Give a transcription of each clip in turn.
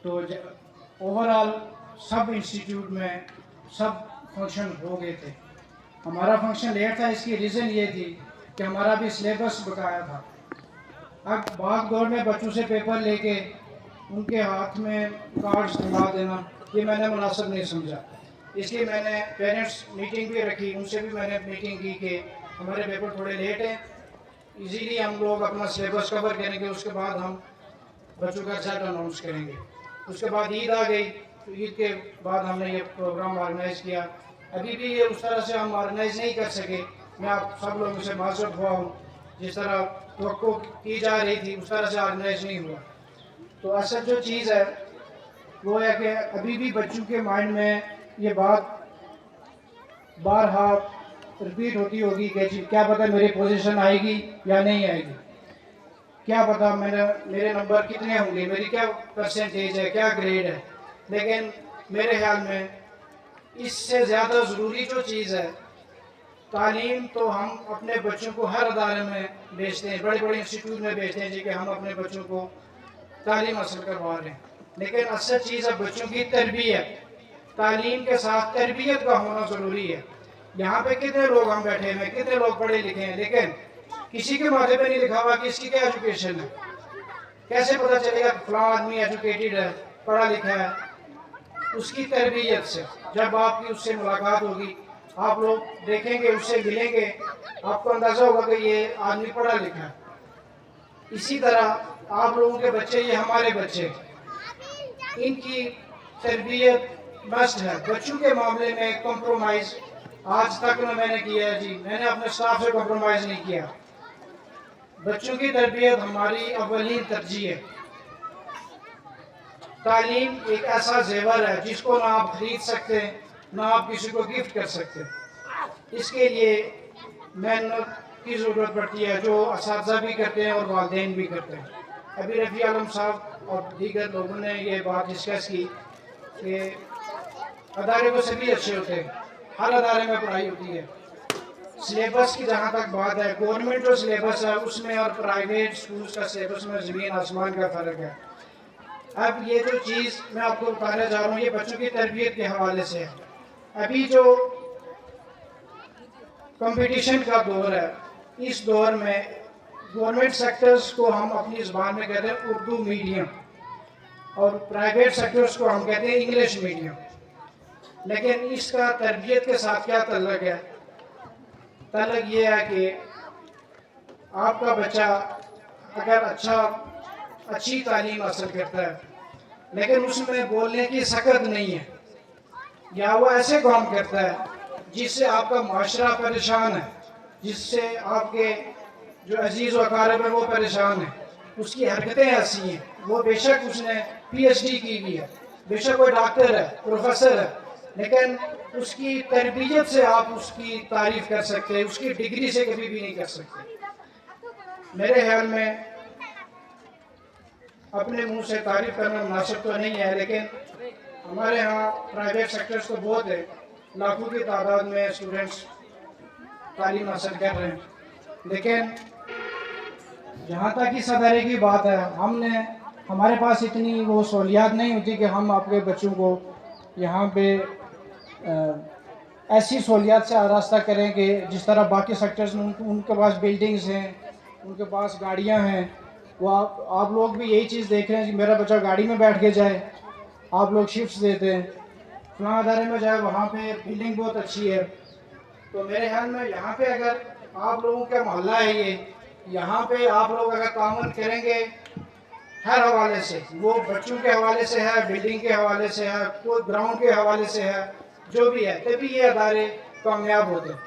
تو over all سب institute میں sub function ہو گئے تھے. ہمارا فنکشن لیٹ تھا، اس کی ریزن یہ تھی کہ ہمارا بھی سلیبس بقایا تھا. اب بھاگ دوڑ میں بچوں سے پیپر لے کے ان کے ہاتھ میں کارڈز دلا دینا، یہ میں نے مناسب نہیں سمجھا. اس لیے میں نے پیرنٹس میٹنگ بھی رکھی، ان سے بھی میں نے میٹنگ کی کہ ہمارے پیپر تھوڑے لیٹ ہیں، ایزیلی ہم لوگ اپنا سلیبس کور کریں گے، اس کے بعد ہم بچوں کا رزلٹ اناؤنس کریں گے. اس کے بعد عید آ گئی، تو عید کے بعد ہم نے یہ پروگرام آرگنائز کیا. ابھی بھی یہ اس طرح سے ہم آرگنائز نہیں کر سکے. میں آپ سب لوگوں سے معذرت ہوا ہوں، جس طرح توقع کی جا رہی تھی اس طرح سے آرگنائز نہیں ہوا. تو اصل جو چیز ہے وہ ہے کہ ابھی بھی بچوں کے مائنڈ میں یہ بات بارہا رپیٹ ہوتی ہوگی کہ جی کیا پتہ میری پوزیشن آئے گی یا نہیں آئے گی، کیا پتہ میرے نمبر کتنے ہوں گے، میری کیا پرسنٹیج ہے، کیا گریڈ ہے. لیکن میرے خیال میں اس سے زیادہ ضروری جو چیز ہے، تعلیم تو ہم اپنے بچوں کو ہر ادارے میں بھیجتے ہیں، بڑے بڑے انسٹیٹیوٹ میں بھیجتے ہیں جی کہ ہم اپنے بچوں کو تعلیم حاصل کروا رہے ہیں. لیکن اصل چیز ہے بچوں کی تربیت. تعلیم کے ساتھ تربیت کا ہونا ضروری ہے. یہاں پہ کتنے لوگ ہم بیٹھے ہیں، کتنے لوگ پڑھے لکھے ہیں، لیکن کسی کے ماتھے پہ نہیں لکھا ہوا کہ اس کی کیا ایجوکیشن ہے. کیسے پتہ چلے گا فلاں آدمی ایجوکیٹڈ ہے، پڑھا لکھا ہے؟ اس کی تربیت سے. جب آپ کی اس سے ملاقات ہوگی، آپ لوگ دیکھیں گے، اس سے ملیں گے، آپ کو اندازہ ہوگا کہ یہ آدمی پڑھا لکھا ہے. اسی طرح آپ لوگوں کے بچے، یہ ہمارے بچے، ان کی تربیت مسٹ ہے. بچوں کے معاملے میں کمپرومائز آج تک نہ میں نے کیا ہے جی، میں نے اپنے سٹاف سے کمپرومائز نہیں کیا. بچوں کی تربیت ہماری اولین ترجیح ہے. تعلیم ایک ایسا زیور ہے جس کو نہ آپ خرید سکتے، نہ آپ کسی کو گفٹ کر سکتے. اس کے لیے محنت کی ضرورت پڑتی ہے، جو اساتذہ بھی کرتے ہیں اور والدین بھی کرتے ہیں. ابھی رفیع عالم صاحب اور دیگر لوگوں نے یہ بات ڈسکس کی کہ ادارے تو سبھی اچھے ہوتے ہیں، ہر ادارے میں پڑھائی ہوتی ہے. سلیبس کی جہاں تک بات ہے، گورنمنٹ جو سلیبس ہے اس میں اور پرائیویٹ سکولز کا سلیبس میں زمین آسمان کا فرق ہے. اب یہ جو چیز میں آپ کو بتانے جا رہا ہوں، یہ بچوں کی تربیت کے حوالے سے ہے. ابھی جو کمپٹیشن کا دور ہے، اس دور میں گورنمنٹ سیکٹرز کو ہم اپنی زبان میں کہتے ہیں اردو میڈیم، اور پرائیویٹ سیکٹرز کو ہم کہتے ہیں انگلش میڈیم. لیکن اس کا تربیت کے ساتھ کیا تعلق ہے؟ تعلق یہ ہے کہ آپ کا بچہ اگر اچھی تعلیم حاصل کرتا ہے، لیکن اس میں بولنے کی سکت نہیں ہے، یا وہ ایسے کام کرتا ہے جس سے آپ کا معاشرہ پریشان ہے، جس سے آپ کے جو عزیز و اقارب ہیں وہ پریشان ہیں، اس کی حرکتیں ایسی ہیں، وہ بے شک اس نے پی ایچ ڈی کی ہوئی ہے، بے شک وہ ڈاکٹر ہے، پروفیسر ہے، لیکن اس کی تربیت سے آپ اس کی تعریف کر سکتے، اس کی ڈگری سے کبھی بھی نہیں کر سکتے. میرے خیال میں اپنے منہ سے تعریف کرنا مناسب تو نہیں ہے، لیکن ہمارے ہاں پرائیویٹ سیکٹرز تو بہت ہے، لاکھوں کی تعداد میں اسٹوڈنٹس تعلیم حاصل کر رہے ہیں. لیکن جہاں تک اس ادارے کی بات ہے، ہمارے پاس اتنی وہ سہولیات نہیں ہوتی کہ ہم آپ کے بچوں کو یہاں پہ ایسی سہولیات سے آراستہ کریں کہ جس طرح باقی سیکٹرز میں ان کے پاس بلڈنگز ہیں، ان کے پاس گاڑیاں ہیں. وہ آپ لوگ بھی یہی چیز دیکھ رہے ہیں کہ میرا بچہ گاڑی میں بیٹھ کے جائے. آپ لوگ شفٹس دیتے ہیں، فلاں ادارے میں جائے وہاں پہ بلڈنگ بہت اچھی ہے. تو میرے خیال میں یہاں پہ اگر آپ لوگوں کا محلہ ہے، یہاں پہ آپ لوگ اگر تعاون کریں گے ہر حوالے سے، وہ بچوں کے حوالے سے ہے، بلڈنگ کے حوالے سے ہے، کوئی گراؤنڈ کے حوالے سے ہے، جو بھی ہے، تبھی یہ ادارے کامیاب ہوتے ہیں.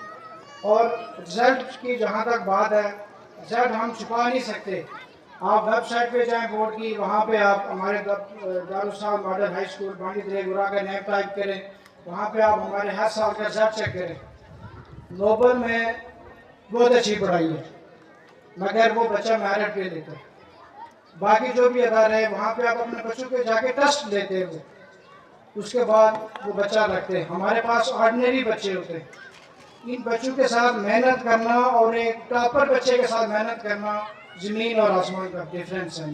اور رزلٹ کی جہاں تک بات ہے، رزلٹ ہم چھپا نہیں سکتے. آپ ویب سائٹ پہ جائیں بورڈ کی، وہاں پہ آپ ہمارے دارالسلام ماڈل ہائی اسکول بانڈی درے گرا کا نیم ٹائپ کریں، وہاں پہ آپ ہمارے ہر سال کا رزلٹ چیک کریں. نوبل میں بہت اچھی پڑھائی ہے، مگر وہ بچہ میرٹ پہ لیتا ہے. باقی جو بھی ادارے ہیں وہاں پہ آپ اپنے بچوں کے جا کے ٹیسٹ لیتے ہو، اس کے بعد وہ بچہ رکھتے ہیں. ہمارے پاس آرڈنری بچے ہوتے ہیں. ان بچوں کے ساتھ محنت کرنا اور ایک ٹاپر بچے کے ساتھ محنت کرنا، زمین اور آسمان کا ڈیفرنس ہے.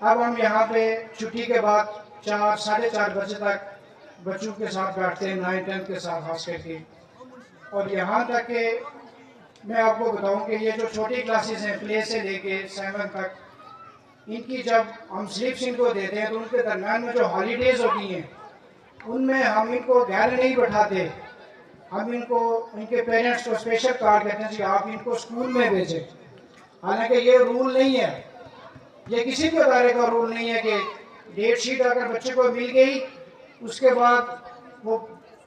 اب ہم یہاں پہ چھٹی کے بعد 4 ساڑھے 4 بجے تک بچوں کے ساتھ بیٹھتے ہیں 9 10 کے ساتھ خاص کر کے. اور یہاں تک کہ میں آپ کو بتاؤں کہ یہ جو چھوٹی کلاسز ہیں پلے سے لے کے 7 تک، ان کی جب ہم سلپس ان کو دیتے ہیں تو ان کے درمیان میں جو ہالیڈیز ہوتی ہیں ان میں ہم ان کو گھر نہیں بٹھاتے. ہم ان کے پیرنٹس کو اسپیشل کارڈ کہتے ہیں کہ آپ ان کو اسکول میں بھیجیں. حالانکہ یہ رول نہیں ہے، یہ کسی بھی ادارے کا رول نہیں ہے کہ ڈیٹ شیٹ اگر بچے کو مل گئی اس کے بعد وہ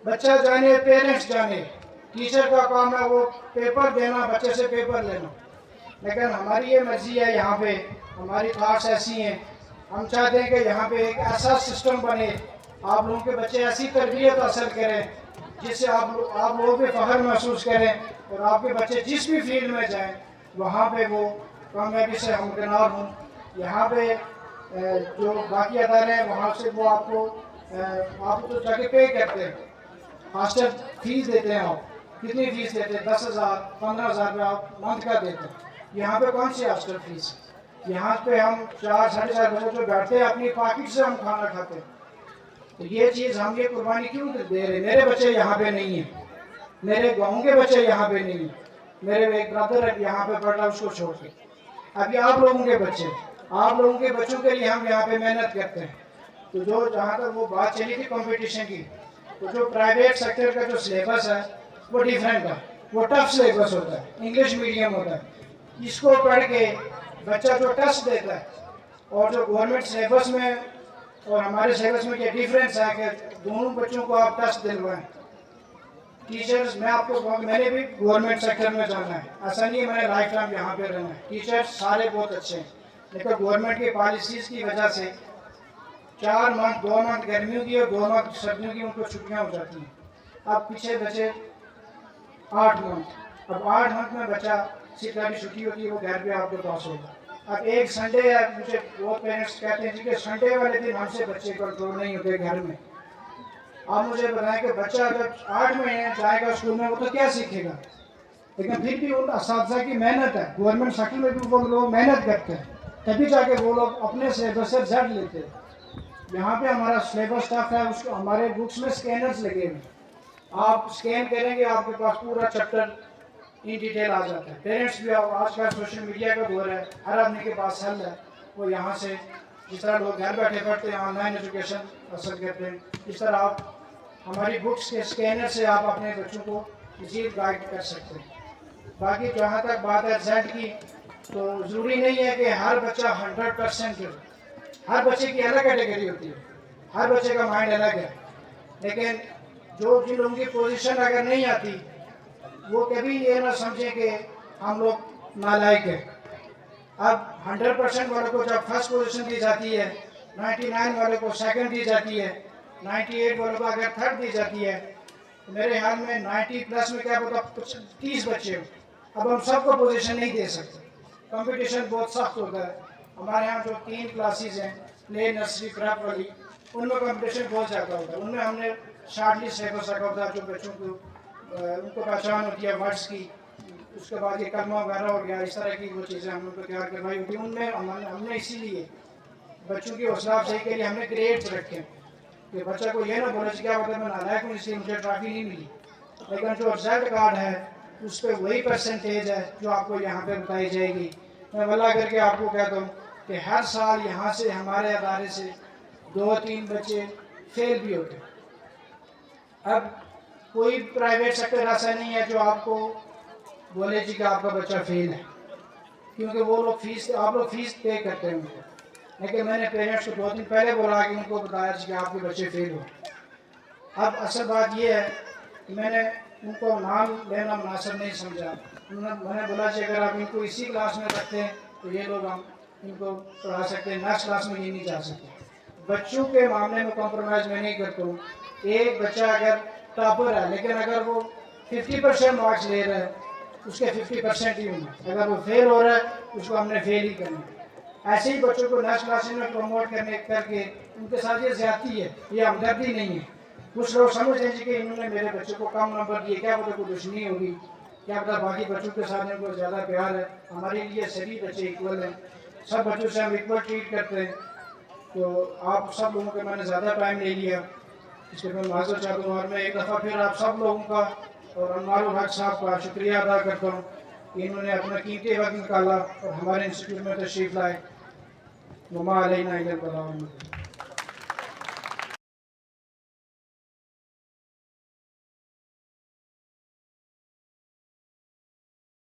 بچہ جانے پیرنٹس جانے. ٹیچر کا کام ہے وہ پیپر دینا، بچے سے پیپر لینا. لیکن ہماری یہ مرضی ہے، یہاں پہ ہماری تھاٹس ایسی ہیں. ہم چاہتے ہیں کہ یہاں پہ ایک ایسا سسٹم بنے، آپ لوگوں کے بچے ایسی تربیت حاصل کریں جس سے آپ لوگوں پہ فخر محسوس کریں، اور آپ کے بچے جس بھی فیلڈ میں جائیں وہاں پہ وہ کامیابی سے ہمکنار ہوں. یہاں پہ جو باقی ادارے ہیں وہاں سے وہ آپ کو جا کے پے کرتے ہیں، ہاسٹل فیس دیتے ہیں. آپ کتنی فیس دیتے ہیں؟ 10,000 15,000 روپے آپ منتھ کا دیتے ہیں. یہاں پہ کون سی ہاسٹل فیس؟ یہاں پہ ہم 4 ساڑھے 4 بجے جو بیٹھتے ہیں اپنی پاکٹ سے ہم کھانا کھاتے ہیں. تو یہ چیز ہم یہ قربانی کیوں دے رہے ہیں؟ میرے بچے یہاں پہ نہیں ہیں، میرے گاؤں کے بچے یہاں پہ نہیں ہیں، میرے ایک برادر یہاں پہ پڑھ رہا اس کو چھوڑ کے. اب یہ آپ لوگوں کے بچے، آپ لوگوں کے بچوں کے لیے ہم یہاں پہ محنت کرتے ہیں. تو جہاں تک وہ بات چلی تھی کمپٹیشن کی، تو جو پرائیویٹ سیکٹر کا جو سلیبس ہے وہ ڈیفرنٹ ہے، وہ ٹف سلیبس ہوتا ہے، انگلش میڈیم ہوتا ہے. اس کو پڑھ کے بچہ جو ٹیسٹ دیتا ہے اور جو گورنمنٹ سلیبس میں اور ہمارے سلیبس میں یہ ڈیفرنس ہے کہ دونوں بچوں کو آپ ٹیسٹ دلوائیں. ٹیچرز میں نے بھی گورنمنٹ سیکٹر میں جانا ہے، ایسا نہیں ہے میں نے لائف ٹائم یہاں پہ رہنا ہے. ٹیچرز سارے بہت اچھے ہیں، لیکن گورنمنٹ کی پالیسیز کی وجہ سے 4 منتھ 2 منتھ گرمیوں کی اور 2 منتھ سردیوں کی ان کو چھٹیاں ہو جاتی ہیں. اب پیچھے بچے 8 منتھ، اب 8 منتھ میں بچہ سیٹا کی چھٹی ہوتی ہے وہ گھر پہ آپ کے پاس ہوگا. اب ایک سنڈے ہے، مجھے بہت پیرنٹس کہتے ہیں کہ سنڈے والے دن ہم سے بچے کنٹرول نہیں ہوتے گھر میں. آپ مجھے بتائیں کہ بچہ جب 8 مہینے جائے گا اسکول میں وہ تو کیا سیکھے گا؟ لیکن پھر بھی ان اساتذہ کی محنت ہے، گورنمنٹ سیکٹر میں بھی وہ لوگ محنت کرتے ہیں تبھی جا کے وہ لوگ اپنے سلیبس سے رزلٹ لیتے ہیں. یہاں پہ ہمارا سلیبس ٹف ہے، اس کو ہمارے بکس میں سکینرز لگے ہوئے، آپ سکین کریں گے آپ کے پاس پورا چیپٹر ان ڈیٹیل آ جاتا ہے. پیرنٹس بھی آج کل سوشل میڈیا کا دور ہے، ہر آدمی کے پاس حل ہے. وہ یہاں سے جس طرح لوگ گھر بیٹھے پڑھتے ہیں، آن لائن ایجوکیشن حاصل کرتے ہیں، اس طرح آپ ہماری بکس کے سکینر سے آپ اپنے بچوں کو مزید گائیڈ کر سکتے ہیں. باقی جہاں تک بات ہے رزلٹ کی، تو ضروری نہیں ہے کہ ہر بچہ 100% ہو. ہر بچے کی الگ کیٹیگری ہوتی ہے، ہر بچے کا مائنڈ الگ ہے. لیکن جن لوگوں کی پوزیشن اگر نہیں آتی وہ کبھی یہ نہ سمجھیں کہ ہم لوگ نالائق ہیں. اب 100% والوں کو جب فرسٹ پوزیشن دی جاتی ہے، 99 والوں کو سیکنڈ دی جاتی ہے، 98 والوں کو اگر تھرڈ دی جاتی ہے، تو میرے خیال میں 90 پلس میں کیا پتا 30 بچے ہو. اب ہم سب کو پوزیشن نہیں دے سکتے، کمپٹیشن بہت سخت ہوتا ہے. ہمارے یہاں جو 3 کلاسز ہیں پلے نرسری پریپ والی، ان میں کمپٹیشن بہت زیادہ ہوتا ہے. ان میں ہم نے شارٹ لسٹ سلیبس رکھا ہوتا ہے جو بچوں کو ان کو پہچان ہوتی ہے ورڈس کی، اس کے بعد یہ کلمہ وغیرہ ہو گیا، اس طرح کی وہ چیزیں ہم لوگ کو تیار کروائی ہوتی ہیں. ان میں ہم نے اسی لیے بچوں کی حوصلہ افزائی کے لیے ہم نے گریڈز رکھے کہ بچہ کو یہ نہ بولے کہ کیا پتہ میں نالائق ہوں اس لیے مجھے ٹرافی نہیں ملی. لیکن جو رزلٹ کارڈ ہے اس پہ وہی پرسنٹیج ہے جو آپ کو یہاں پہ بتائی جائے گی. میں واللہ کر کے آپ کو کہتا ہوں کہ ہر سال یہاں سے ہمارے ادارے سے 2-3 بچے فیل بھی ہوتے ہیں. اب کوئی پرائیویٹ سیکٹر ایسا نہیں ہے جو آپ کو بولے جی کہ آپ کا بچہ فیل ہے، کیونکہ وہ لوگ آپ لوگ فیس پے کرتے ہیں. لیکن میں نے پیرنٹس کو 2 دن پہلے بولا کہ ان کو بتایا کہ آپ کے بچے فیل ہو. اب اصل بات یہ ہے کہ میں نے ان کو نام لینا مناسب نہیں سمجھا. میں نے بولا کہ اگر آپ ان کو اسی کلاس میں رکھتے ہیں تو یہ لوگ ہم ان کو پڑھا سکتے ہیں، نیکسٹ کلاس میں یہ نہیں جا سکتے. بچوں کے معاملے میں کمپرومائز میں نہیں کرتا ہوں. ایک بچہ اگر ٹاپر ہے لیکن اگر وہ 50% مارکس لے رہا ہے اس کے 50% ہی ہونا. اگر وہ فیل ہو رہا ہے اس کو ہم نے فیل ہی کرنا. ایسے ہی بچوں کو نیکسٹ کلاس میں پروموٹ کر کے ان کے ساتھ یہ زیادتی ہے، یہ ہمدردی نہیں ہے. کچھ لوگ سمجھ رہے ہیں کہ انہوں نے میرے بچے کو کم نمبر دیے، کیا پتہ کوئی دشمنی ہوگی، کیا پتہ باقی بچوں کے ساتھ ان کو زیادہ پیار ہے. ہمارے لیے سبھی بچے ایکول ہیں، سب بچوں سے ہم ایکول ٹریٹ کرتے ہیں. تو آپ سب لوگوں کے میں نے زیادہ ٹائم لے لیا، اس لیے میں معذرت چاہتا ہوں، اور میں ایک دفعہ پھر آپ سب لوگوں کا اور انوار الحق صاحب کا شکریہ ادا کرتا ہوں کہ انہوں نے اپنا قیمتی وقت نکالا اور ہمارے انسٹیٹیوٹ میں تشریف لائے۔ وما علینا الا البلاغ۔